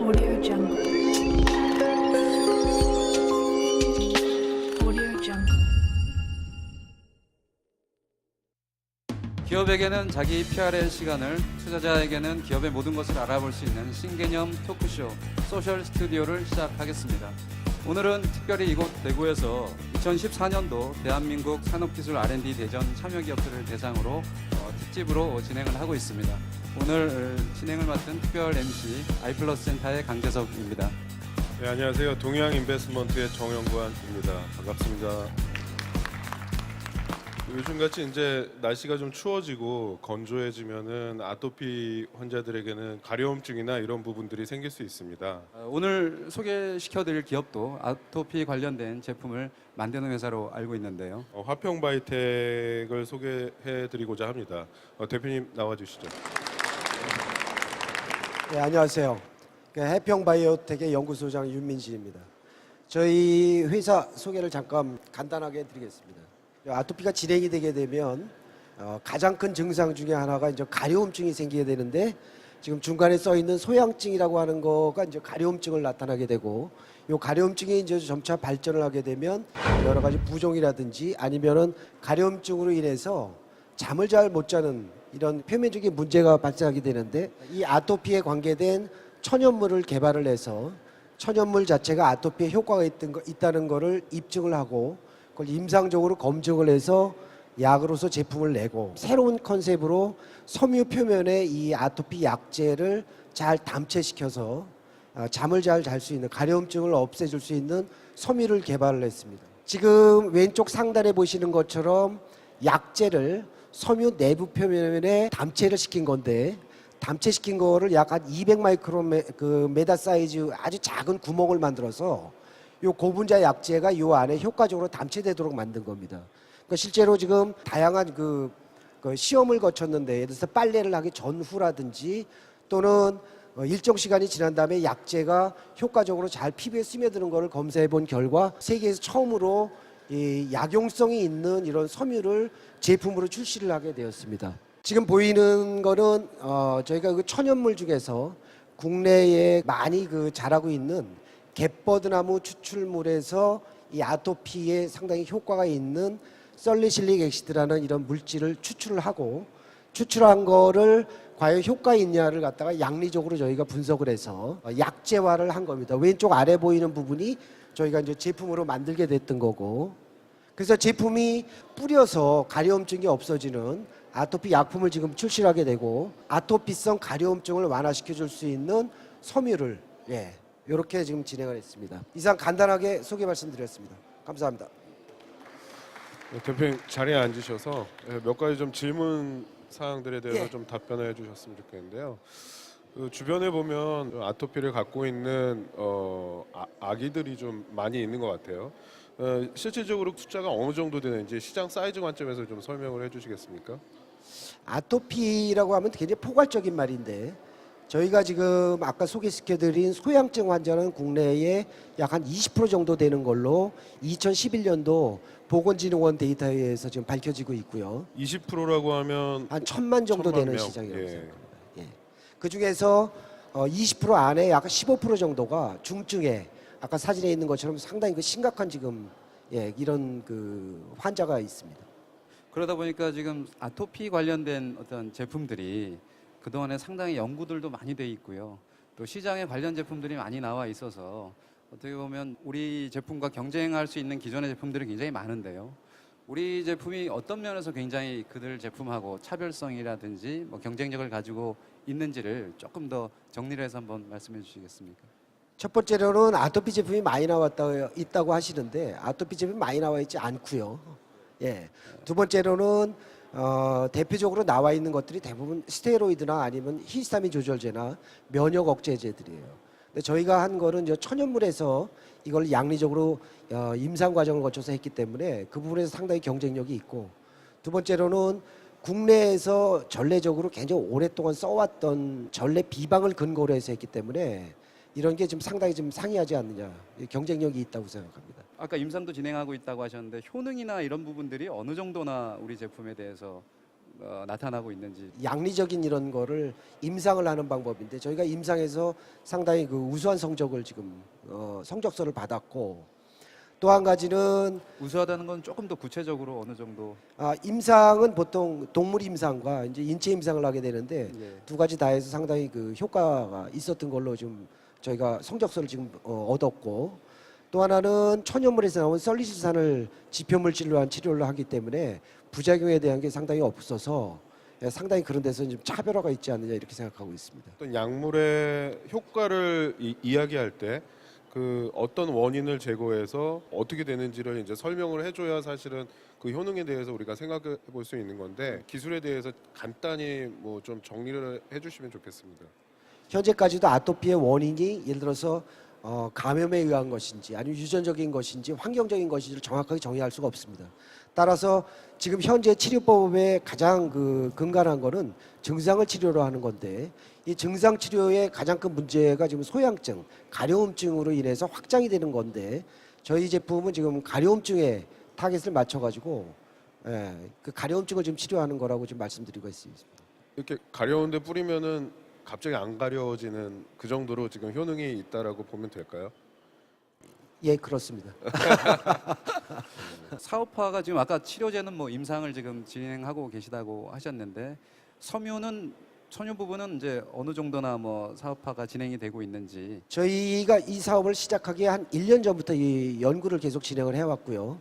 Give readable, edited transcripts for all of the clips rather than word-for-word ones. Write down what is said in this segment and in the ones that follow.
Audio Jungle. Audio Jungle. 기업에게는 자기 PR의 시간을, 투자자에게는 기업의 모든 것을 알아볼 수 있는 신개념 토크쇼 소셜 스튜디오를 시작하겠습니다. 오늘은 특별히 이곳 대구에서 2014년도 대한민국 산업기술 R&D 대전 참여기업들을 대상으로 특집으로 진행을 하고 있습니다. 오늘 진행을 맡은 특별 MC 아이플러스 센터의 강재석입니다. 네, 안녕하세요. 동양인베스트먼트의 정영관입니다. 반갑습니다. 요즘같이 이제 날씨가 좀 추워지고 건조해지면은 아토피 환자들에게는 가려움증이나 이런 부분들이 생길 수 있습니다. 오늘 소개시켜드릴 기업도 아토피 관련된 제품을 만드는 회사로 알고 있는데요. 화평바이텍을 소개해드리고자 합니다. 대표님 나와주시죠. 네, 안녕하세요. 해평바이오텍의 연구소장 윤민실입니다. 저희 회사 소개를 잠깐 간단하게 해드리겠습니다. 아토피가 진행이 되게 되면 가장 큰 증상 중에 하나가 이제 가려움증이 생기게 되는데, 지금 중간에 써 있는 소양증이라고 하는 거가 이제 가려움증을 나타나게 되고, 이 가려움증이 이제 점차 발전을 하게 되면 여러 가지 부종이라든지 아니면은 가려움증으로 인해서 잠을 잘 못 자는 이런 표면적인 문제가 발생하게 되는데, 이 아토피에 관계된 천연물을 개발을 해서 천연물 자체가 아토피에 효과가 있다는 것을 입증을 하고, 그걸 임상적으로 검증을 해서 약으로서 제품을 내고, 새로운 컨셉으로 섬유 표면에 이 아토피 약제를 잘 담체시켜서 잠을 잘 잘 수 있는, 가려움증을 없애줄 수 있는 섬유를 개발을 했습니다. 지금 왼쪽 상단에 보시는 것처럼 약제를 섬유 내부 표면에 담체를 시킨 건데, 담체시킨 거를 약 한 200마이크로메다 사이즈 아주 작은 구멍을 만들어서 요 고분자 약제가 요 안에 효과적으로 담체되도록 만든 겁니다. 그러니까 실제로 지금 다양한 그 시험을 거쳤는데, 예를 들어서 빨래를 하기 전후라든지 또는 일정 시간이 지난 다음에 약제가 효과적으로 잘 피부에 스며드는 것을 검사해 본 결과 세계에서 처음으로 이 약용성이 있는 이런 섬유를 제품으로 출시를 하게 되었습니다. 지금 보이는 거는 저희가 그 천연물 중에서 국내에 많이 자라고 있는 갯버드나무 추출물에서 이 아토피에 상당히 효과가 있는 살리실릭 엑시드라는 이런 물질을 추출을 하고, 추출한 거를 과연 효과 있냐를 갖다가 양리적으로 저희가 분석을 해서 약제화를 한 겁니다. 왼쪽 아래 보이는 부분이 저희가 이제 제품으로 만들게 됐던 거고, 그래서 제품이 뿌려서 가려움증이 없어지는 아토피 약품을 지금 출시하게 되고, 아토피성 가려움증을 완화시켜 줄 수 있는 섬유를 이렇게 지금 진행을 했습니다. 이상 간단하게 소개 말씀드렸습니다. 감사합니다. 대표님 자리에 앉으셔서 몇 가지 좀 질문 사항들에 대해서 좀 답변해 주셨으면 좋겠는데요. 주변에 보면 아토피를 갖고 있는 아기들이 좀 많이 있는 것 같아요. 실질적으로 숫자가 어느 정도 되는지 시장 사이즈 관점에서 좀 설명을 해주시겠습니까? 아토피라고 하면 굉장히 포괄적인 말인데, 저희가 지금 아까 소개시켜드린 소양증 환자는 국내에 약 한 20% 정도 되는 걸로 2011년도 보건진흥원 데이터에 의해서 지금 밝혀지고 있고요. 20%라고 하면 한 1,000만 정도 1,000만 되는 명. 시장이라고 예. 생각합니다. 그 중에서 20% 안에 약 15% 정도가 중증에, 아까 사진에 있는 것처럼 상당히 심각한 지금 이런 환자가 있습니다. 그러다 보니까 지금 아토피 관련된 어떤 제품들이 그동안에 상당히 연구들도 많이 돼 있고요. 또 시장에 관련 제품들이 많이 나와 있어서 어떻게 보면 우리 제품과 경쟁할 수 있는 기존의 제품들이 굉장히 많은데요. 우리 제품이 어떤 면에서 굉장히 그들 제품하고 차별성이라든지 경쟁력을 가지고 있는지를 조금 더 정리를 해서 한번 말씀해 주시겠습니까? 첫 번째로는 아토피 제품이 많이 있다고 하시는데, 아토피 제품이 많이 나와 있지 않고요. 두 번째로는 대표적으로 나와 있는 것들이 대부분 스테로이드나 아니면 히스타민 조절제나 면역 억제제들이에요. 근데 저희가 한 거는 이제 천연물에서 이걸 양리적으로 임상 과정을 거쳐서 했기 때문에 그 부분에서 상당히 경쟁력이 있고, 두 번째로는 국내에서 전례적으로 굉장히 오랫동안 써왔던 전례 비방을 근거로 해서 했기 때문에 이런 게 지금 상당히 좀 상이하지 않느냐, 경쟁력이 있다고 생각합니다. 아까 임상도 진행하고 있다고 하셨는데 효능이나 이런 부분들이 어느 정도나 우리 제품에 대해서 나타나고 있는지. 양리적인 이런 거를 임상을 하는 방법인데 저희가 임상에서 상당히 그 우수한 성적을 지금 성적서를 받았고 또 한 가지는 우수하다는 건 조금 더 구체적으로 어느 정도. 임상은 보통 동물 임상과 이제 인체 임상을 하게 되는데 예. 두 가지 다 해서 상당히 그 효과가 있었던 걸로 지금 저희가 성적서를 지금 얻었고 또 하나는 천연물에서 나온 설리실산을 지표물질로 한 치료를 하기 때문에 부작용에 대한 게 상당히 없어서 상당히 그런 데서 좀 차별화가 있지 않느냐 이렇게 생각하고 있습니다. 어떤 약물의 효과를 이야기할 때 그 어떤 원인을 제거해서 어떻게 되는지를 이제 설명을 해줘야 사실은 그 효능에 대해서 우리가 생각해 볼 수 있는 건데 기술에 대해서 간단히 뭐 좀 정리를 해주시면 좋겠습니다. 현재까지도 아토피의 원인이 예를 들어서 감염에 의한 것인지 아니면 유전적인 것인지 환경적인 것인지를 정확하게 정의할 수가 없습니다. 따라서 지금 현재 치료법의 가장 그 근간한 거는 증상을 치료로 하는 건데 이 증상 치료의 가장 큰 문제가 지금 소양증, 가려움증으로 인해서 확장이 되는 건데 저희 제품은 지금 가려움증에 타겟을 맞춰가지고 그 가려움증을 지금 치료하는 거라고 지금 말씀드리고 있습니다. 이렇게 가려운데 뿌리면은 갑자기 안 가려워지는 그 정도로 지금 효능이 있다라고 보면 될까요? 예, 그렇습니다. 사업화가 지금 아까 치료제는 뭐 임상을 지금 진행하고 계시다고 하셨는데 섬유 부분은 이제 어느 정도나 뭐 사업화가 진행이 되고 있는지. 저희가 이 사업을 시작하기 한 1년 전부터 이 연구를 계속 진행을 해왔고요.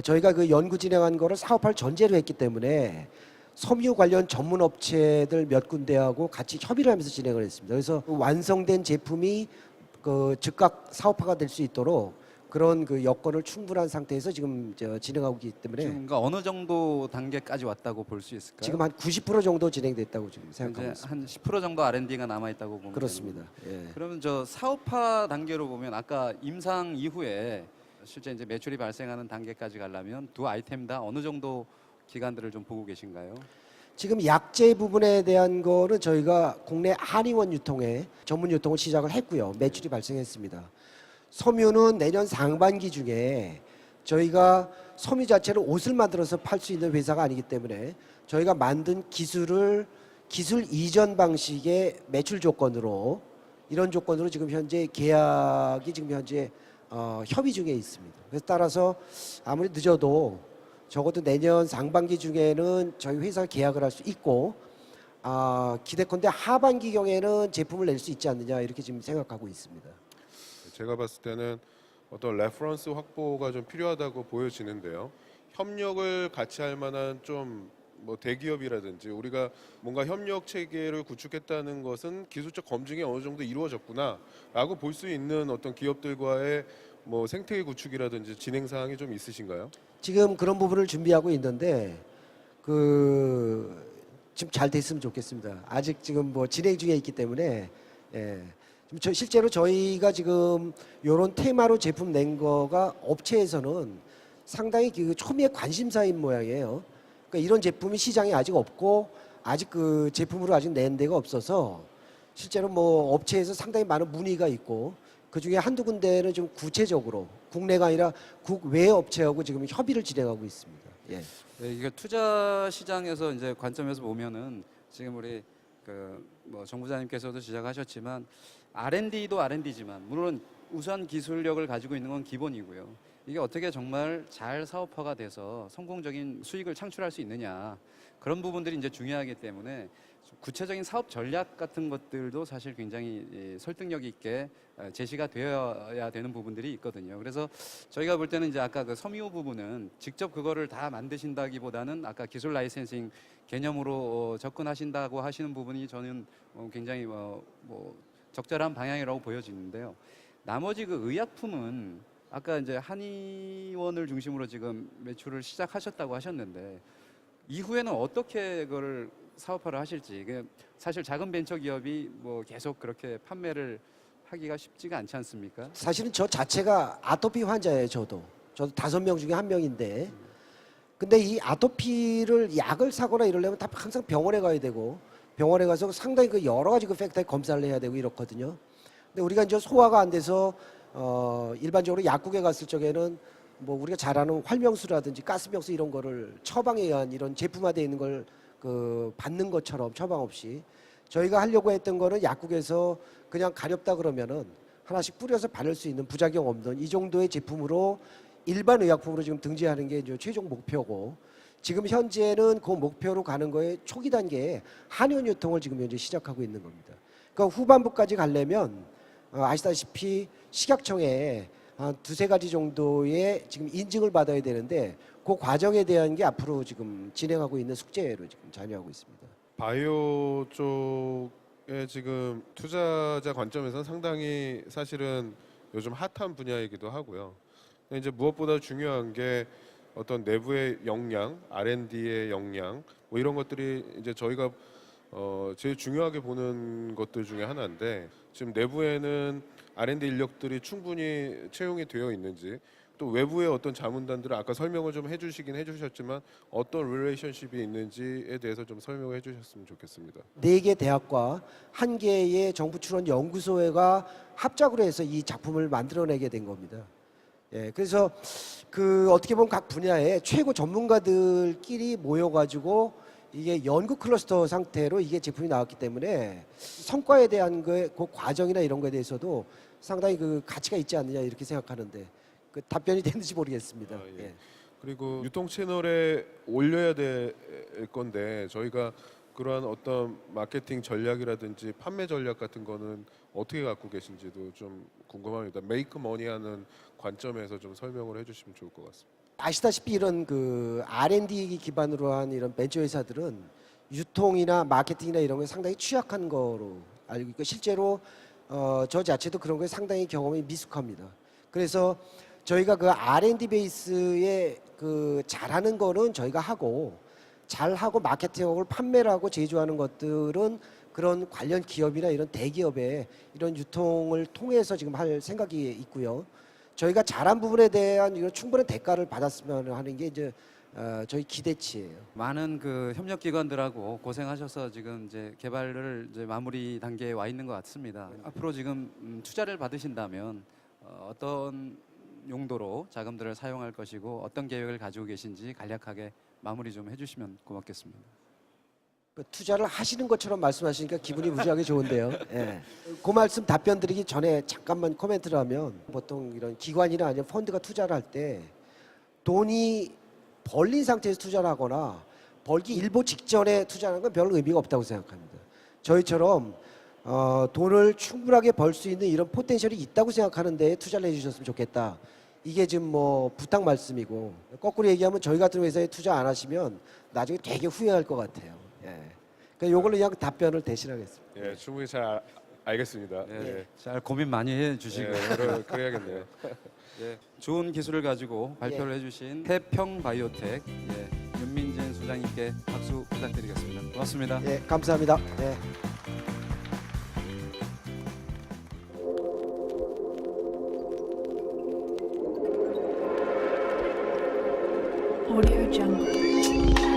저희가 그 연구 진행한 거를 사업할 전제로 했기 때문에 섬유 관련 전문 업체들 몇 군데하고 같이 협의를 하면서 진행을 했습니다. 그래서 그 완성된 제품이 그 즉각 사업화가 될 수 있도록 그런 그 여건을 충분한 상태에서 지금 진행하고 있기 때문에 지금 그러니까 어느 정도 단계까지 왔다고 볼 수 있을까요? 지금 한 90% 정도 진행됐다고 지금 생각하고 이제 있습니다. 한 10% 정도 R&D가 남아 있다고 보면 그렇습니다. 되는. 예. 그러면 저 사업화 단계로 보면 아까 임상 이후에 실제 이제 매출이 발생하는 단계까지 가려면 두 아이템 다 어느 정도 기간들을 좀 보고 계신가요? 지금 약제 부분에 대한 거는 저희가 국내 한의원 유통에 전문 유통을 시작을 했고요. 매출이 발생했습니다. 섬유는 내년 상반기 중에 저희가 섬유 자체를 옷을 만들어서 팔 수 있는 회사가 아니기 때문에 저희가 만든 기술 이전 방식의 매출 조건으로 이런 조건으로 지금 현재 계약이 지금 현재 협의 중에 있습니다. 그래서 따라서 아무리 늦어도 적어도 내년 상반기 중에는 저희 회사가 계약을 할 수 있고 기대컨대 하반기 경에는 제품을 낼 수 있지 않느냐 이렇게 지금 생각하고 있습니다. 제가 봤을 때는 어떤 레퍼런스 확보가 좀 필요하다고 보여지는데요. 협력을 같이 할 만한 좀 뭐 대기업이라든지 우리가 뭔가 협력 체계를 구축했다는 것은 기술적 검증이 어느 정도 이루어졌구나라고 볼 수 있는 어떤 기업들과의 뭐 생태계 구축이라든지 진행 사항이 좀 있으신가요? 지금 그런 부분을 준비하고 있는데 지금 잘 됐으면 좋겠습니다. 아직 지금 뭐 진행 중에 있기 때문에 실제로 저희가 지금 이런 테마로 제품 낸 거가 업체에서는 상당히 그 초미의 관심사인 모양이에요. 그러니까 이런 제품이 시장에 아직 없고 아직 그 제품으로 아직 낸 데가 없어서 실제로 뭐 업체에서 상당히 많은 문의가 있고 그 중에 한두 군데는 좀 구체적으로 국내가 아니라 국외 업체하고 지금 협의를 진행하고 있습니다. 예. 네, 이게 투자 시장에서 이제 관점에서 보면은 지금 우리 뭐 정부장님께서도 지적하셨지만 R&D도 R&D지만 물론 우수한 기술력을 가지고 있는 건 기본이고요. 이게 어떻게 정말 잘 사업화가 돼서 성공적인 수익을 창출할 수 있느냐 그런 부분들이 이제 중요하기 때문에 구체적인 사업 전략 같은 것들도 사실 굉장히 설득력 있게 제시가 되어야 되는 부분들이 있거든요. 그래서 저희가 볼 때는 이제 아까 그 섬유 부분은 직접 그거를 다 만드신다기보다는 아까 기술 라이센싱 개념으로 접근하신다고 하시는 부분이 저는 굉장히 뭐 적절한 방향이라고 보여지는데요. 나머지 그 의약품은 아까 이제 한의원을 중심으로 지금 매출을 시작하셨다고 하셨는데 이후에는 어떻게 그걸 사업화를 하실지. 사실 작은 벤처 기업이 뭐 계속 그렇게 판매를 하기가 쉽지가 않지 않습니까? 사실은 저 자체가 아토피 환자예요. 저도 5명 중에 1명인데 근데 이 아토피를 약을 사거나 이러려면 다 항상 병원에 가야 되고 병원에 가서 상당히 그 여러 가지 그 팩터에 검사를 해야 되고 이렇거든요. 근데 우리가 이제 소화가 안 돼서 일반적으로 약국에 갔을 적에는 뭐 우리가 잘 아는 활명수라든지 가스병수 이런 거를 처방에 의한 이런 제품화되어 있는 걸 그 받는 것처럼 처방 없이 저희가 하려고 했던 거는 약국에서 그냥 가렵다 그러면은 하나씩 뿌려서 바를 수 있는 부작용 없는 이 정도의 제품으로 일반 의약품으로 지금 등재하는 게 이제 최종 목표고 지금 현재는 그 목표로 가는 거에 초기 단계에 한의원 유통을 지금 현재 시작하고 있는 겁니다. 그러니까 후반부까지 가려면 아시다시피 식약청에 한 두세 가지 정도의 지금 인증을 받아야 되는데 그 과정에 대한 게 앞으로 지금 진행하고 있는 숙제로 지금 잔여하고 있습니다. 바이오 쪽에 지금 투자자 관점에서는 상당히 사실은 요즘 핫한 분야이기도 하고요. 근데 이제 무엇보다 중요한 게 어떤 내부의 역량, R&D의 역량 뭐 이런 것들이 이제 저희가 제일 중요하게 보는 것들 중에 하나인데 지금 내부에는 R&D 인력들이 충분히 채용이 되어 있는지 또 외부의 어떤 자문단들은 아까 설명을 좀 해주시긴 해주셨지만 어떤 릴레이션십이 있는지에 대해서 좀 설명을 해주셨으면 좋겠습니다. 4개 대학과 1개의 정부 출원 연구소가 합작으로 해서 이 작품을 만들어내게 된 겁니다. 예, 그래서 그 어떻게 보면 각 분야의 최고 전문가들끼리 모여가지고 이게 연구 클러스터 상태로 이게 제품이 나왔기 때문에 성과에 대한 그 과정이나 이런 거에 대해서도 상당히 그 가치가 있지 않느냐 이렇게 생각하는데 그 답변이 됐는지 모르겠습니다. 예. 예. 그리고 유통 채널에 올려야 될 건데 저희가 그러한 어떤 마케팅 전략이라든지 판매 전략 같은 거는 어떻게 갖고 계신지도 좀 궁금합니다. 메이크 머니하는 관점에서 좀 설명을 해주시면 좋을 것 같습니다. 아시다시피 이런 그 R&D 기반으로 한 이런 벤처 회사들은 유통이나 마케팅이나 이런 게 상당히 취약한 거로 알고 있고 실제로 저 자체도 그런 거에 상당히 경험이 미숙합니다. 그래서 저희가 그 R&D 베이스에 그 잘하는 거는 저희가 하고 잘하고 마케팅하고 판매를 하고 제조하는 것들은 그런 관련 기업이나 이런 대기업의 이런 유통을 통해서 지금 할 생각이 있고요. 저희가 잘한 부분에 대한 이런 충분한 대가를 받았으면 하는 게 이제 저희 기대치예요. 많은 그 협력 기관들하고 고생하셔서 지금 이제 개발을 이제 마무리 단계에 와 있는 것 같습니다. 앞으로 지금 투자를 받으신다면 어떤 용도로 자금들을 사용할 것이고 어떤 계획을 가지고 계신지 간략하게 마무리 좀 해주시면 고맙겠습니다. 그 투자를 하시는 것처럼 말씀하시니까 기분이 무지하게 좋은데요. 예. 그 말씀 답변 드리기 전에 잠깐만 코멘트를 하면 보통 이런 기관이나 아니면 펀드가 투자를 할 때 돈이 벌린 상태에서 투자를 하거나 벌기 일보 직전에 투자하는 건 별 의미가 없다고 생각합니다. 저희처럼 돈을 충분하게 벌 수 있는 이런 포텐셜이 있다고 생각하는 데에 투자를 해주셨으면 좋겠다. 이게 지금 뭐 부탁 말씀이고 거꾸로 얘기하면 저희 같은 회사에 투자 안 하시면 나중에 되게 후회할 것 같아요. 예. 그러니까 요걸로 그냥 답변을 대신하겠습니다. 예, 충분히 잘 알겠습니다. 네, 예. 잘 고민 많이 해주시고요. 그래야겠네요. 네, 좋은 기술을 가지고 발표를 해주신 태평 바이오텍 윤민진 소장님께 박수 부탁드리겠습니다. 고맙습니다. 예, 감사합니다. 예. Audio Jungle.